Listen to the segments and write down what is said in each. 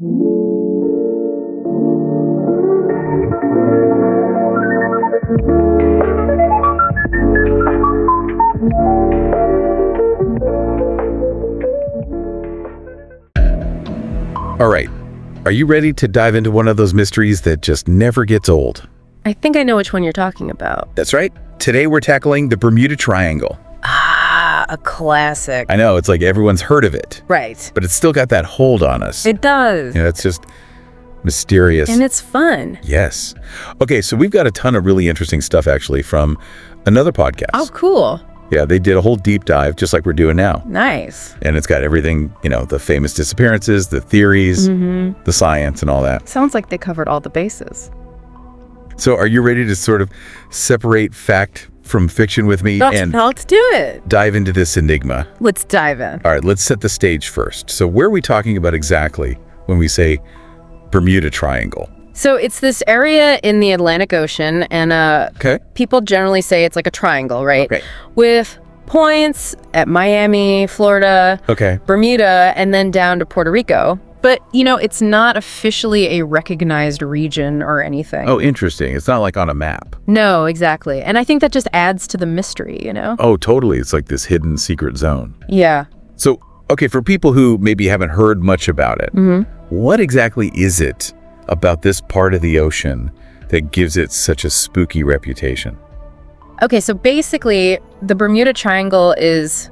All right, are you ready to dive into one of those mysteries that just never gets old? I think I know which one you're talking about. That's right. Today we're tackling the Bermuda Triangle. Ah, a classic. I know, it's like everyone's heard of it. Right. But it's still got that hold on us. It does. You know, it's just mysterious. And it's fun. Yes. Okay, so we've got a ton of really interesting stuff actually from another podcast. Oh, cool. Yeah, they did a whole deep dive just like we're doing now. Nice. And it's got everything, you know, the famous disappearances, the theories, the science and all that. Sounds like they covered all the bases. So are you ready to sort of separate fact from fiction with me and Let's do it. dive into this enigma? Let's dive in. All right, let's set the stage first. So where are we talking about exactly when we say Bermuda Triangle? So it's this area in the Atlantic Ocean, and people generally say it's like a triangle, right? Okay. With points at Miami, Florida, Bermuda, and then down to Puerto Rico. But, you know, it's not officially a recognized region or anything. Oh, interesting. It's not like on a map. No, exactly. And I think that just adds to the mystery, you know? Oh, totally. It's like this hidden secret zone. Yeah. So, okay, for people who maybe haven't heard much about it, what exactly is it about this part of the ocean that gives it such a spooky reputation? Okay, so basically, the Bermuda Triangle is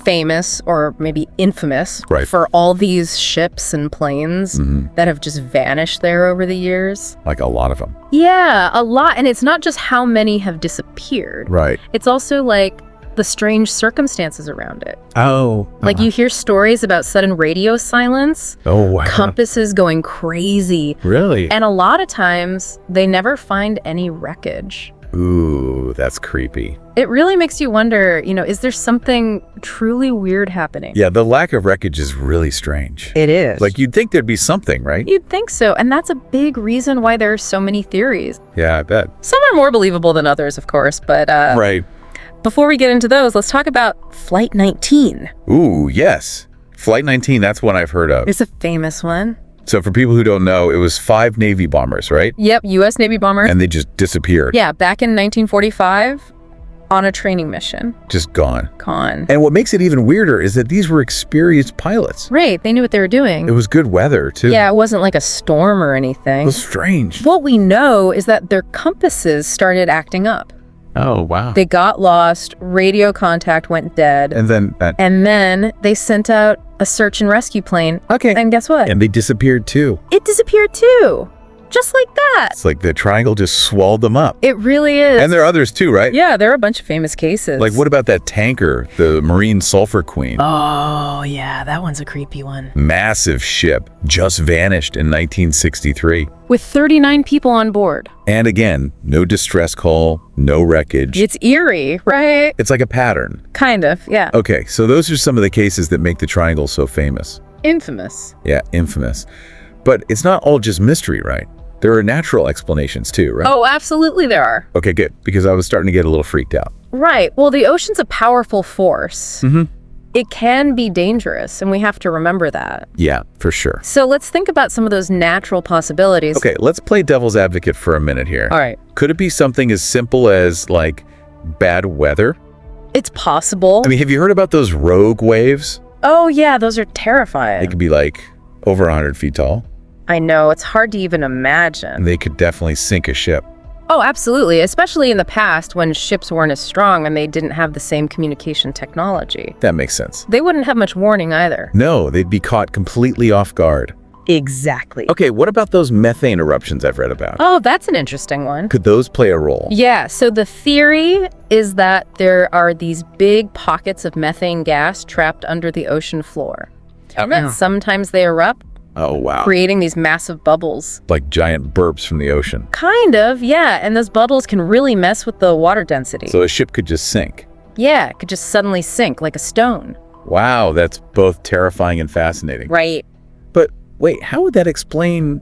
famous, or maybe infamous, for all these ships and planes that have just vanished there over the years. Like a lot of them. Yeah, a lot. And it's not just how many have disappeared. Right. It's also like the strange circumstances around it. Oh. Like you hear stories about sudden radio silence. Oh, wow. Compasses going crazy. Really? And a lot of times, they never find any wreckage. Ooh, that's creepy. It really makes you wonder, you know, is there something truly weird happening? Yeah, the lack of wreckage is really strange. It is. Like, you'd think there'd be something, right? You'd think so. And that's a big reason why there are so many theories. Yeah, I bet. Some are more believable than others, of course, but right. Before we get into those, let's talk about Flight 19. Ooh, yes. Flight 19, that's one I've heard of. It's a famous one. So for people who don't know, it was 5 Navy bombers, right? Yep, U.S. Navy bombers. And they just disappeared. Yeah, back in 1945 on a training mission. Just gone. Gone. And what makes it even weirder is that these were experienced pilots. Right, they knew what they were doing. It was good weather, too. Yeah, it wasn't like a storm or anything. It was strange. What we know is that their compasses started acting up. Oh, wow. They got lost, radio contact went dead. And then... and then they sent out a search and rescue plane. Okay. And guess what? And they disappeared too. It disappeared too. Just like that. It's like the triangle just swallowed them up. It really is. And there are others too, right? Yeah, there are a bunch of famous cases. Like what about that tanker, the Marine Sulphur Queen? Oh, yeah, that one's a creepy one. Massive ship, just vanished in 1963. With 39 people on board. And again, no distress call, no wreckage. It's eerie, right? It's like a pattern. Kind of, yeah. Okay, so those are some of the cases that make the triangle so famous. Infamous. Yeah, infamous. But it's not all just mystery, right? There are natural explanations too, right? Oh, absolutely there are. Okay, good, because I was starting to get a little freaked out. Right. Well, the ocean's a powerful force. It can be dangerous, and we have to remember that. Yeah, for sure. So let's think about some of those natural possibilities. Okay, let's play devil's advocate for a minute here. All right. Could it be something as simple as, like, bad weather? It's possible. I mean, have you heard about those rogue waves? Oh, yeah, those are terrifying. They could be, like, over 100 feet tall. I know, it's hard to even imagine. And they could definitely sink a ship. Oh, absolutely, especially in the past when ships weren't as strong and they didn't have the same communication technology. That makes sense. They wouldn't have much warning either. No, they'd be caught completely off guard. Exactly. Okay, what about those methane eruptions I've read about? Oh, that's an interesting one. Could those play a role? Yeah, so the theory is that there are these big pockets of methane gas trapped under the ocean floor. And sometimes they erupt. Oh, wow. Creating these massive bubbles. Like giant burps from the ocean. Kind of, yeah. And those bubbles can really mess with the water density. So a ship could just sink. Yeah, it could just suddenly sink like a stone. Wow, that's both terrifying and fascinating. Right. But wait, how would that explain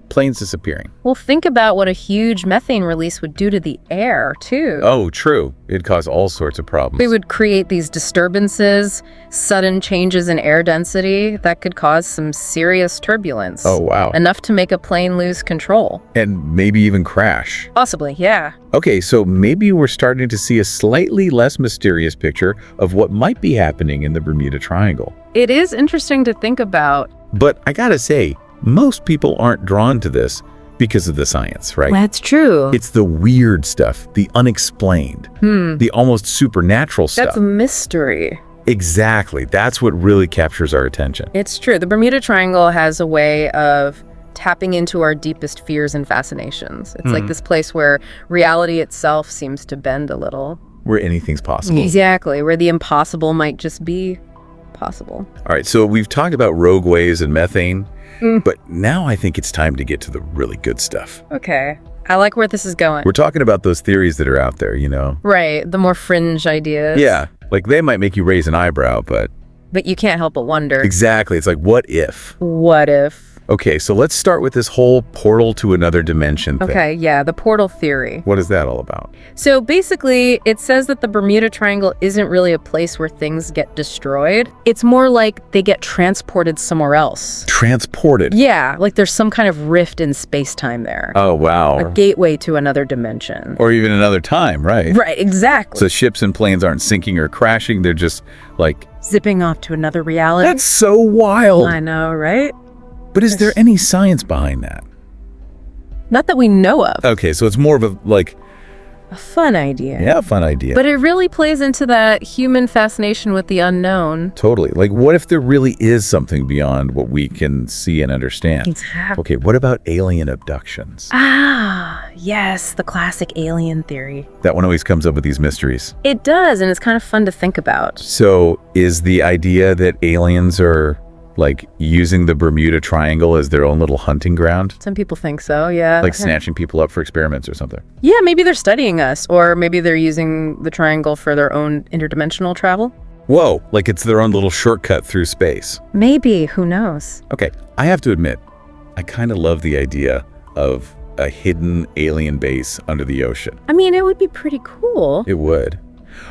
planes disappearing. Well, think about what a huge methane release would do to the air, too. Oh, true. It'd cause all sorts of problems. They would create these disturbances, sudden changes in air density that could cause some serious turbulence. Oh, wow. Enough to make a plane lose control. And maybe even crash. Possibly, yeah. Okay, so maybe we're starting to see a slightly less mysterious picture of what might be happening in the Bermuda Triangle. It is interesting to think about. But I gotta say, most people aren't drawn to this because of the science, right? That's true. It's the weird stuff, the unexplained, the almost supernatural stuff. That's a mystery. Exactly. That's what really captures our attention. It's true. The Bermuda Triangle has a way of tapping into our deepest fears and fascinations. It's like this place where reality itself seems to bend a little. Where anything's possible. Exactly. Where the impossible might just be possible. All right, so we've talked about rogue waves and methane, but now I think it's time to get to the really good stuff. Okay. I like where this is going. We're talking about those theories that are out there, you know? Right. The more fringe ideas. Yeah. Like, they might make you raise an eyebrow, but... But you can't help but wonder. Exactly. It's like, what if? What if? Okay, so let's start with this whole portal to another dimension thing. Okay, yeah, the portal theory. What is that all about? So basically, it says that the Bermuda Triangle isn't really a place where things get destroyed. It's more like they get transported somewhere else. Transported? Yeah, like there's some kind of rift in space-time there. Oh, wow. A gateway to another dimension. Or even another time, right? Right, exactly. So ships and planes aren't sinking or crashing, they're just, like... zipping off to another reality. That's so wild! I know, right? But is there any science behind that? Not that we know of. Okay, so it's more of a, like... A fun idea. Yeah, fun idea. But it really plays into that human fascination with the unknown. Totally. Like, what if there really is something beyond what we can see and understand? Exactly. Okay, what about alien abductions? Ah, yes, the classic alien theory. That one always comes up with these mysteries. It does, and it's kind of fun to think about. So, is the idea that aliens are, like, using the Bermuda Triangle as their own little hunting ground? Some people think so, yeah. Like snatching people up for experiments or something? Yeah, maybe they're studying us, or maybe they're using the triangle for their own interdimensional travel. Whoa, like it's their own little shortcut through space. Maybe, who knows? Okay, I have to admit, I kind of love the idea of a hidden alien base under the ocean. I mean, it would be pretty cool. It would.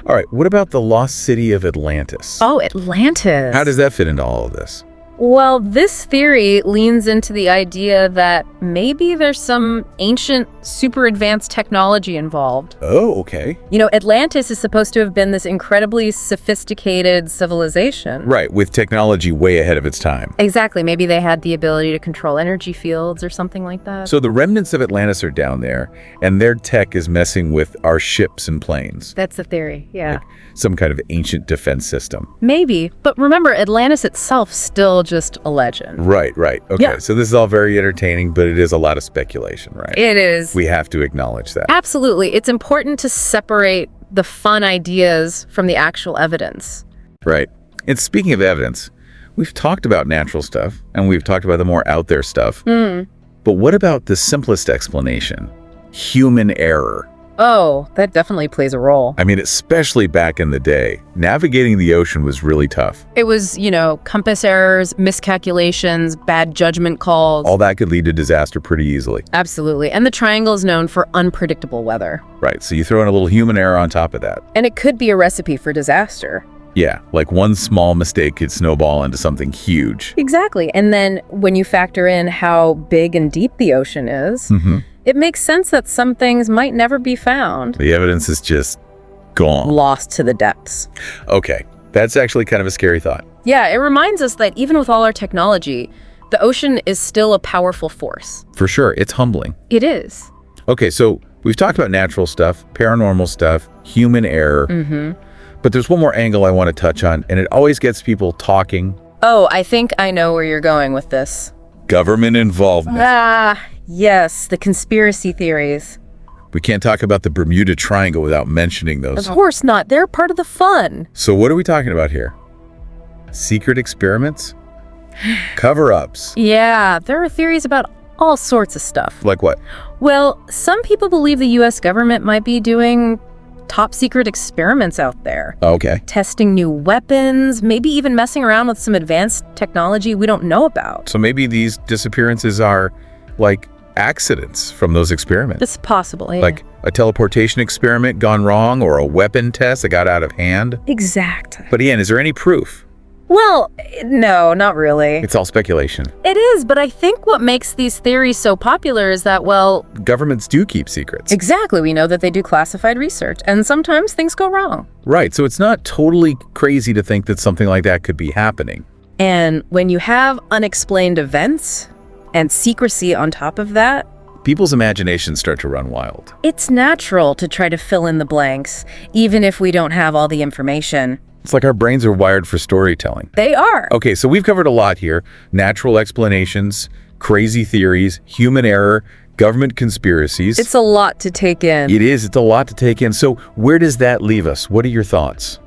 All right, what about the lost city of Atlantis? Oh, Atlantis. How does that fit into all of this? Well, this theory leans into the idea that maybe there's some ancient, super advanced technology involved. Oh, okay. You know, Atlantis is supposed to have been this incredibly sophisticated civilization. Right, with technology way ahead of its time. Exactly. Maybe they had the ability to control energy fields or something like that. So the remnants of Atlantis are down there, and their tech is messing with our ships and planes. That's the theory, yeah. Like some kind of ancient defense system. Maybe. But remember, Atlantis itself still just a legend. Right. Okay, Yeah. So this is all very entertaining, but it is a lot of speculation, right? It is. We have to acknowledge that. Absolutely. It's important to separate the fun ideas from the actual evidence. Right. And speaking of evidence, we've talked about natural stuff, and we've talked about the more out there stuff. But what about the simplest explanation? Human error. Oh, that definitely plays a role. I mean, especially back in the day, navigating the ocean was really tough. It was, compass errors, miscalculations, bad judgment calls. All that could lead to disaster pretty easily. Absolutely. And the triangle is known for unpredictable weather. Right, so you throw in a little human error on top of that. And it could be a recipe for disaster. Yeah, like one small mistake could snowball into something huge. Exactly. And then when you factor in how big and deep the ocean is, it makes sense that some things might never be found. The evidence is just gone. Lost to the depths. Okay, that's actually kind of a scary thought. Yeah, it reminds us that even with all our technology, the ocean is still a powerful force. For sure, it's humbling. It is. Okay, so we've talked about natural stuff, paranormal stuff, human error. But there's one more angle I want to touch on, and it always gets people talking. Oh, I think I know where you're going with this. Government involvement. Ah, yes, the conspiracy theories. We can't talk about the Bermuda Triangle without mentioning those. Of course not. They're part of the fun. So what are we talking about here? Secret experiments? Cover-ups? Yeah, there are theories about all sorts of stuff. Like what? Well, some people believe the U.S. government might be doing top secret experiments out there. Okay. Testing new weapons, maybe even messing around with some advanced technology we don't know about. So maybe these disappearances are like accidents from those experiments. It's possible, yeah. Like a teleportation experiment gone wrong or a weapon test that got out of hand. Exactly. But Ian, is there any proof? Well, no, not really. It's all speculation. It is, but I think what makes these theories so popular is that, well... Governments do keep secrets. Exactly. We know that they do classified research, and sometimes things go wrong. Right, so it's not totally crazy to think that something like that could be happening. And when you have unexplained events and secrecy on top of that, people's imaginations start to run wild. It's natural to try to fill in the blanks, even if we don't have all the information. It's like our brains are wired for storytelling. They are. Okay, so we've covered a lot here. Natural explanations, crazy theories, human error, government conspiracies. It's a lot to take in. It is. It's a lot to take in. So where does that leave us? What are your thoughts?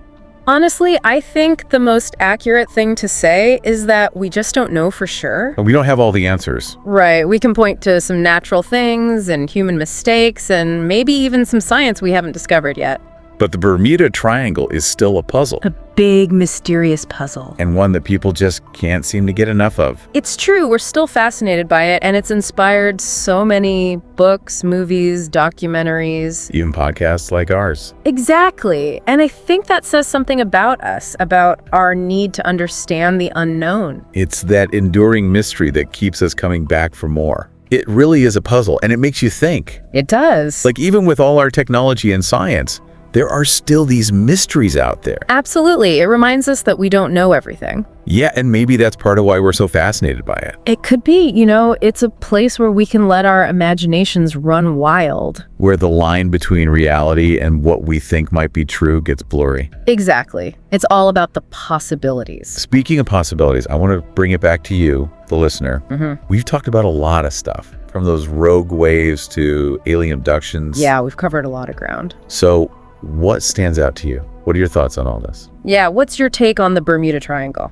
Honestly, I think the most accurate thing to say is that we just don't know for sure. We don't have all the answers. Right. We can point to some natural things and human mistakes and maybe even some science we haven't discovered yet. But the Bermuda Triangle is still a puzzle. A big, mysterious puzzle. And one that people just can't seem to get enough of. It's true. We're still fascinated by it, and it's inspired so many books, movies, documentaries. Even podcasts like ours. Exactly. And I think that says something about us, about our need to understand the unknown. It's that enduring mystery that keeps us coming back for more. It really is a puzzle, and it makes you think. It does. Like, even with all our technology and science, there are still these mysteries out there. Absolutely. It reminds us that we don't know everything. Yeah, and maybe that's part of why we're so fascinated by it. It could be, it's a place where we can let our imaginations run wild. Where the line between reality and what we think might be true gets blurry. Exactly. It's all about the possibilities. Speaking of possibilities, I want to bring it back to you, the listener. We've talked about a lot of stuff, from those rogue waves to alien abductions. Yeah, we've covered a lot of ground. So, what stands out to you? What are your thoughts on all this? Yeah, what's your take on the Bermuda Triangle?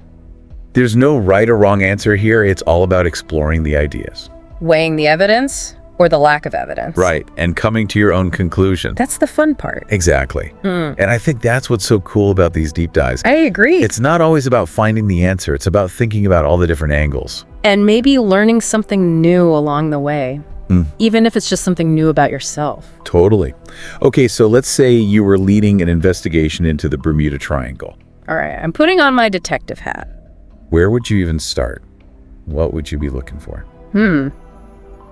There's no right or wrong answer here. It's all about exploring the ideas. Weighing the evidence or the lack of evidence. Right, and coming to your own conclusion. That's the fun part. Exactly. And I think that's what's so cool about these deep dives. I agree. It's not always about finding the answer. It's about thinking about all the different angles. And maybe learning something new along the way. Even if it's just something new about yourself. Totally. Okay, so let's say you were leading an investigation into the Bermuda Triangle. All right, I'm putting on my detective hat. Where would you even start? What would you be looking for?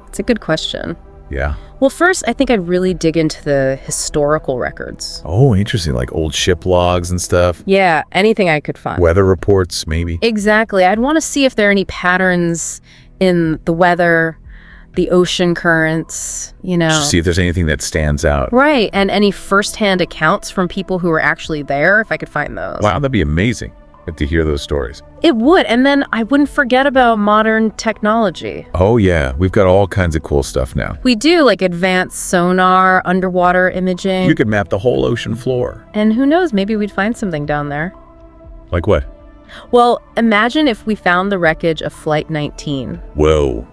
It's a good question. Yeah. Well, first, I think I'd really dig into the historical records. Oh, interesting. Like old ship logs and stuff. Yeah, anything I could find. Weather reports, maybe. Exactly. I'd want to see if there are any patterns in the weather, the ocean currents, See if there's anything that stands out. Right, and any firsthand accounts from people who were actually there, if I could find those. Wow, that'd be amazing to hear those stories. It would, and then I wouldn't forget about modern technology. Oh yeah, we've got all kinds of cool stuff now. We do, like advanced sonar, underwater imaging. You could map the whole ocean floor. And who knows, maybe we'd find something down there. Like what? Well, imagine if we found the wreckage of Flight 19. Whoa.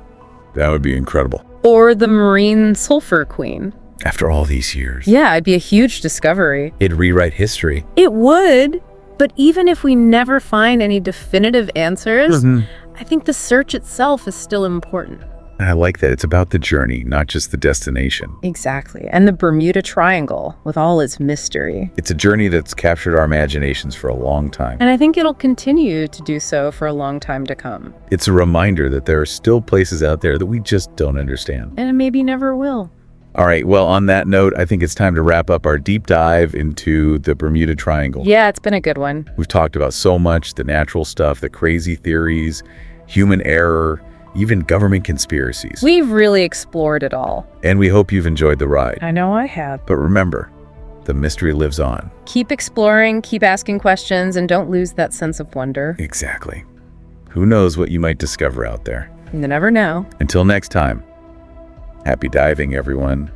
That would be incredible. Or the Marine Sulphur Queen. After all these years. Yeah, it'd be a huge discovery. It'd rewrite history. It would. But even if we never find any definitive answers, I think the search itself is still important. I like that. It's about the journey, not just the destination. Exactly. And the Bermuda Triangle, with all its mystery. It's a journey that's captured our imaginations for a long time. And I think it'll continue to do so for a long time to come. It's a reminder that there are still places out there that we just don't understand. And maybe never will. All right. Well, on that note, I think it's time to wrap up our deep dive into the Bermuda Triangle. Yeah, it's been a good one. We've talked about so much, the natural stuff, the crazy theories, human error, even government conspiracies. We've really explored it all. And we hope you've enjoyed the ride. I know I have. But remember, the mystery lives on. Keep exploring, keep asking questions, and don't lose that sense of wonder. Exactly. Who knows what you might discover out there? You never know. Until next time, happy diving, everyone.